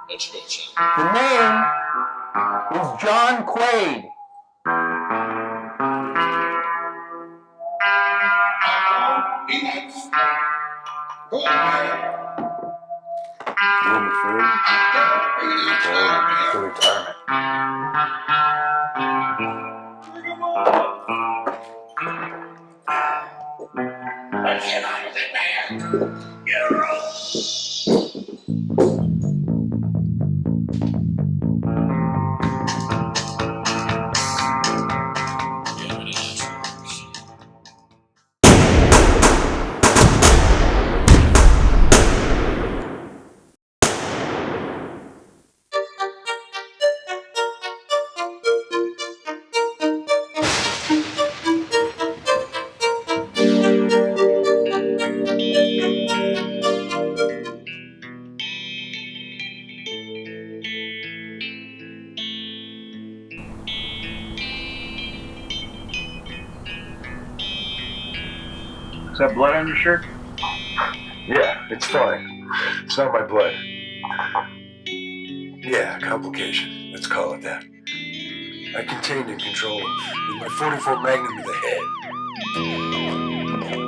Education. The name is John Quaid. Peanuts. Go ahead. Little food. To retirement. Let's get on with it, man. Get a rope. Is that blood on your shirt? Yeah, it's fine. It's not my blood. Yeah, complication. Let's call it that. I contained and controlled him with my 44 Magnum to the head.